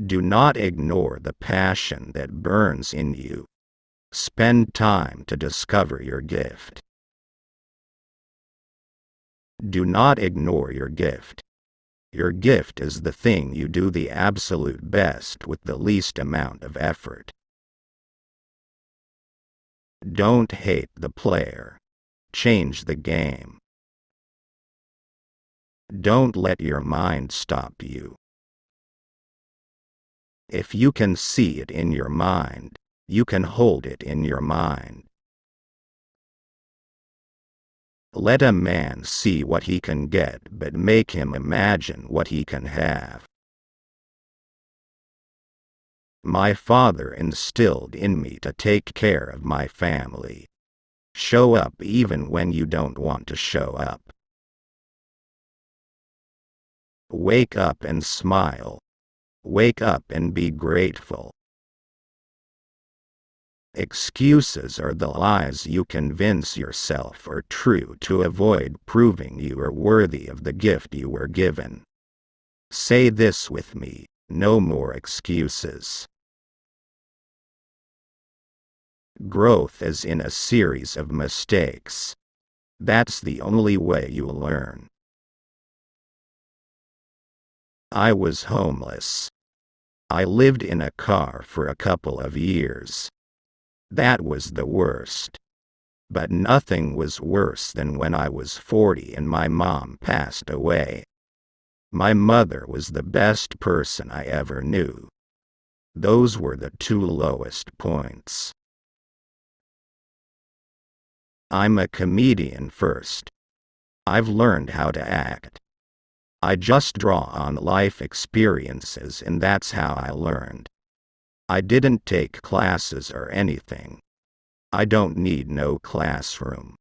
Do not ignore the passion that burns in you. Spend time to discover your gift. Do not ignore your gift. Your gift is the thing you do the absolute best with the least amount of effort. Don't hate the player. Change the game. Don't let your mind stop you. If you can see it in your mind, you can hold it in your mind. Let a man see what he can get, but make him imagine what he can have. My father instilled in me to take care of my family. Show up even when you don't want to show up. Wake up and smile. Wake up and be grateful. Excuses are the lies you convince yourself are true to avoid proving you are worthy of the gift you were given. Say this with me: no more excuses. Growth is in a series of mistakes. That's the only way you learn. I was homeless. I lived in a car for a couple of years. That was the worst. But nothing was worse than when I was 40 and my mom passed away. My mother was the best person I ever knew. Those were the two lowest points. I'm a comedian first. I've learned how to act. I just draw on life experiences, and that's how I learned. I didn't take classes or anything. I don't need no classroom.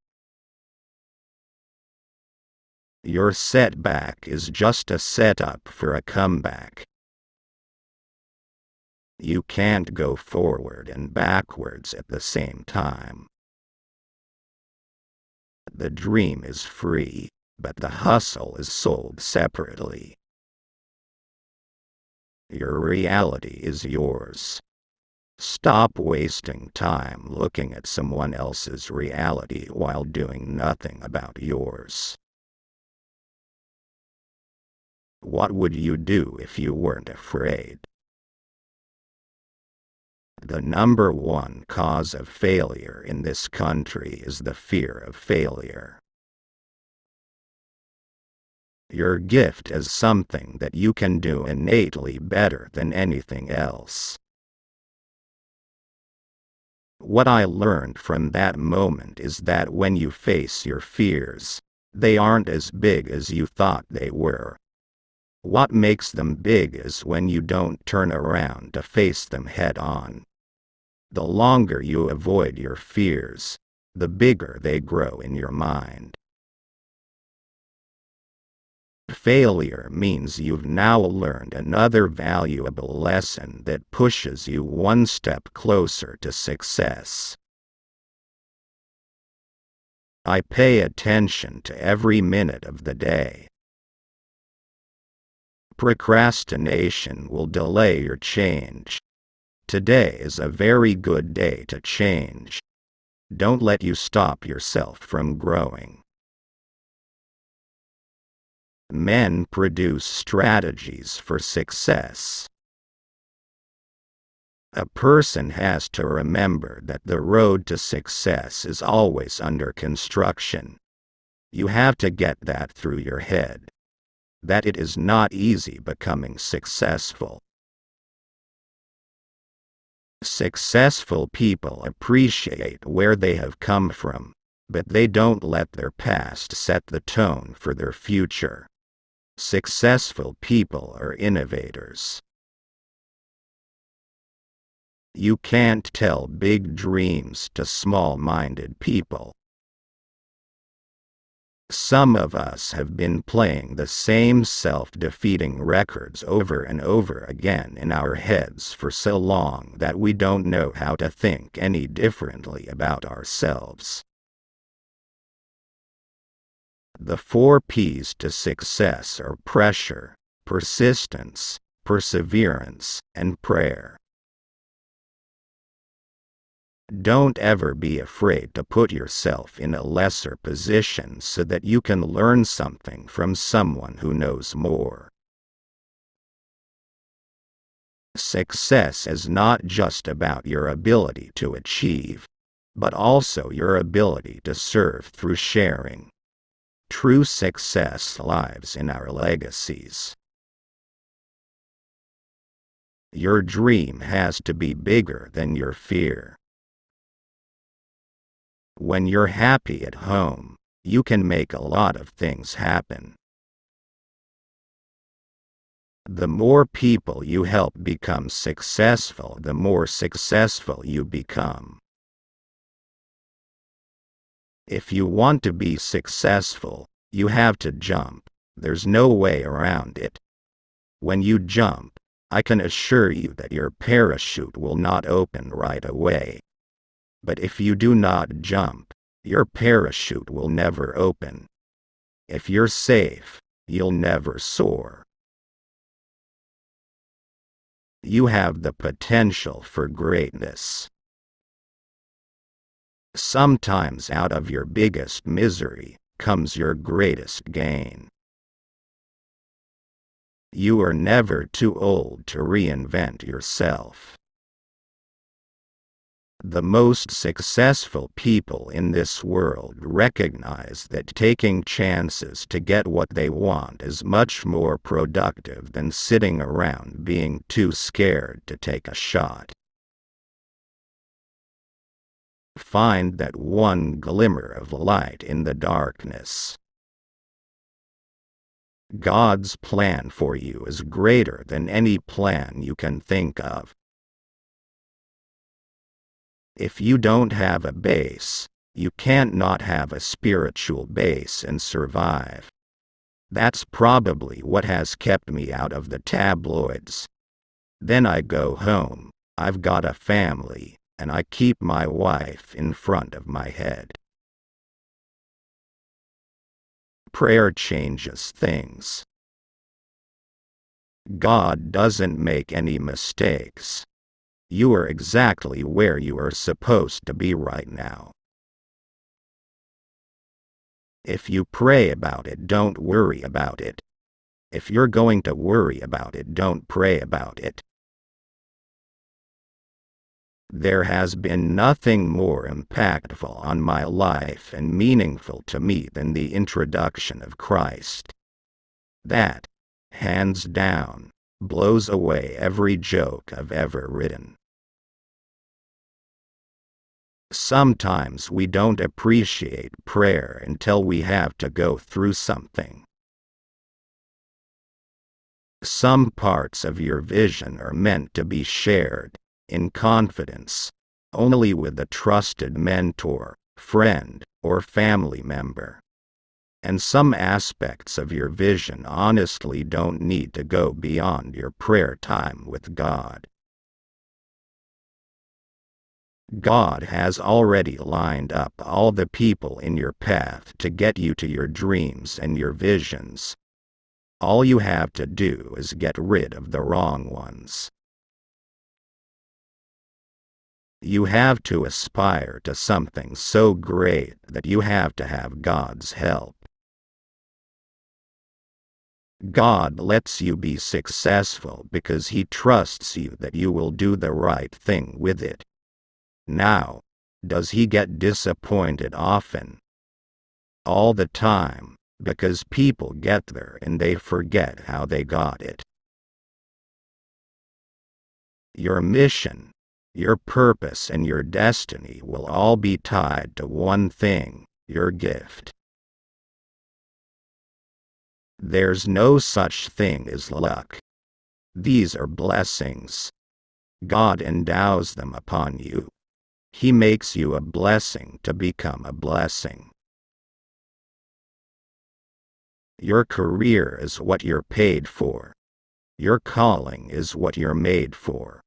Your setback is just a setup for a comeback. You can't go forward and backwards at the same time. The dream is free, but the hustle is sold separately. Your reality is yours. Stop wasting time looking at someone else's reality while doing nothing about yours. What would you do if you weren't afraid? The number one cause of failure in this country is the fear of failure. Your gift is something that you can do innately better than anything else. What I learned from that moment is that when you face your fears, they aren't as big as you thought they were. What makes them big is when you don't turn around to face them head on. The longer you avoid your fears, the bigger they grow in your mind. Failure means you've now learned another valuable lesson that pushes you one step closer to success. I pay attention to every minute of the day. Procrastination will delay your change. Today is a very good day to change. Don't let you stop yourself from growing. Men produce strategies for success. A person has to remember that the road to success is always under construction. You have to get that through your head. That it is not easy becoming successful. Successful people appreciate where they have come from, but they don't let their past set the tone for their future. Successful people are innovators. You can't tell big dreams to small-minded people. Some of us have been playing the same self-defeating records over and over again in our heads for so long that we don't know how to think any differently about ourselves. The 4 P's to success are pressure, persistence, perseverance, and prayer. Don't ever be afraid to put yourself in a lesser position so that you can learn something from someone who knows more. Success is not just about your ability to achieve, but also your ability to serve through sharing. True success lies in our legacies. Your dream has to be bigger than your fear. When you're happy at home, you can make a lot of things happen. The more people you help become successful, the more successful you become. If you want to be successful, you have to jump. There's no way around it. When you jump, I can assure you that your parachute will not open right away. But if you do not jump, your parachute will never open. If you're safe, you'll never soar. You have the potential for greatness. Sometimes out of your biggest misery comes your greatest gain. You are never too old to reinvent yourself. The most successful people in this world recognize that taking chances to get what they want is much more productive than sitting around being too scared to take a shot. Find that one glimmer of light in the darkness. God's plan for you is greater than any plan you can think of. If you don't have a base, you can't not have a spiritual base and survive. That's probably what has kept me out of the tabloids. Then I go home, I've got a family, and I keep my wife in front of my head. Prayer changes things. God doesn't make any mistakes. You are exactly where you are supposed to be right now. If you pray about it, don't worry about it. If you're going to worry about it, don't pray about it. There has been nothing more impactful on my life and meaningful to me than the introduction of Christ. That, hands down, blows away every joke I've ever written. Sometimes we don't appreciate prayer until we have to go through something. Some parts of your vision are meant to be shared, in confidence, only with a trusted mentor, friend, or family member. And some aspects of your vision honestly don't need to go beyond your prayer time with God. God has already lined up all the people in your path to get you to your dreams and your visions. All you have to do is get rid of the wrong ones. You have to aspire to something so great that you have to have God's help. God lets you be successful because He trusts you that you will do the right thing with it. Now, does He get disappointed often? All the time, because people get there and they forget how they got it. Your mission, your purpose, and your destiny will all be tied to one thing: your gift. There's no such thing as luck. These are blessings. God endows them upon you. He makes you a blessing to become a blessing. Your career is what you're paid for. Your calling is what you're made for.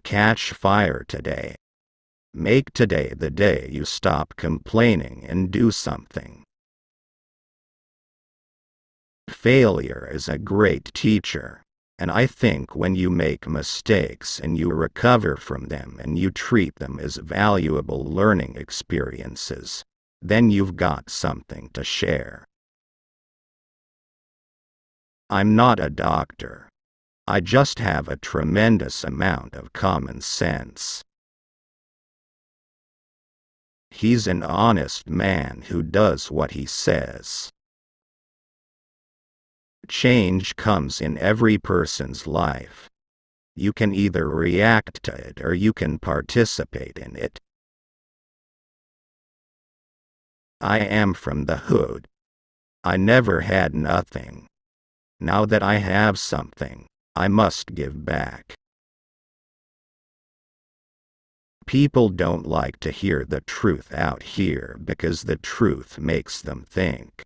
Catch fire today. Make today the day you stop complaining and do something. Failure is a great teacher. And I think when you make mistakes and you recover from them and you treat them as valuable learning experiences, then you've got something to share. I'm not a doctor. I just have a tremendous amount of common sense. He's an honest man who does what he says. Change comes in every person's life. You can either react to it or you can participate in it. I am from the hood. I never had nothing. Now that I have something, I must give back. People don't like to hear the truth out here because the truth makes them think.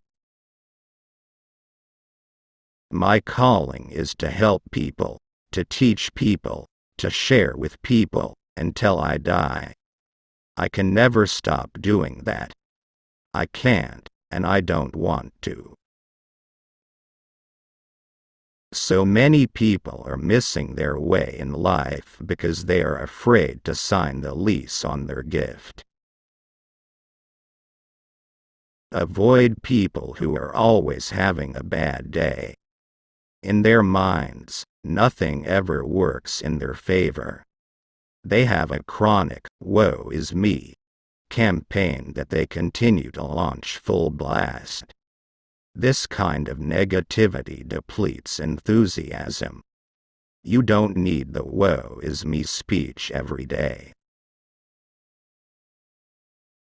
My calling is to help people, to teach people, to share with people, until I die. I can never stop doing that. I can't, and I don't want to. So many people are missing their way in life because they are afraid to sign the lease on their gift. Avoid people who are always having a bad day. In their minds, nothing ever works in their favor. They have a chronic "woe is me" campaign that they continue to launch full blast. This kind of negativity depletes enthusiasm. You don't need the "woe is me" speech every day.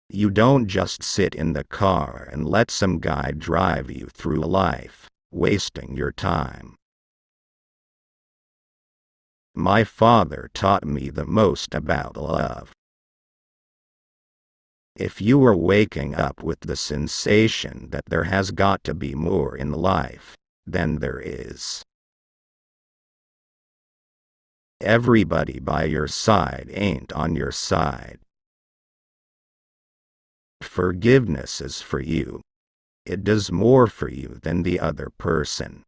You don't just sit in the car and let some guy drive you through life, wasting your time. My father taught me the most about love. If you are waking up with the sensation that there has got to be more in life, then there is. Everybody by your side ain't on your side. Forgiveness is for you. It does more for you than the other person.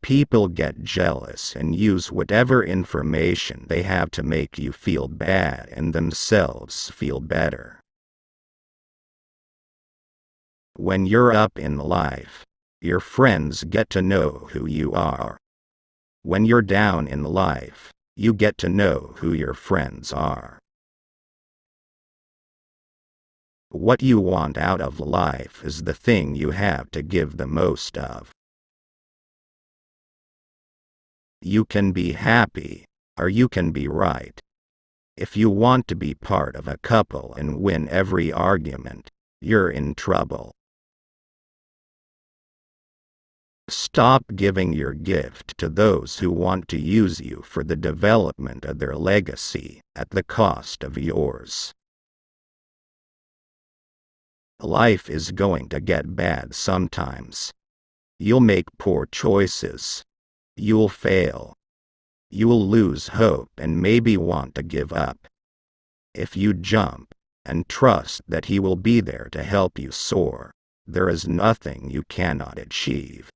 People get jealous and use whatever information they have to make you feel bad and themselves feel better. When you're up in life, your friends get to know who you are. When you're down in life, you get to know who your friends are. What you want out of life is the thing you have to give the most of. You can be happy, or you can be right. If you want to be part of a couple and win every argument, you're in trouble. Stop giving your gift to those who want to use you for the development of their legacy at the cost of yours. Life is going to get bad sometimes. You'll make poor choices. You'll fail. You'll lose hope and maybe want to give up. If you jump and trust that he will be there to help you soar, there is nothing you cannot achieve.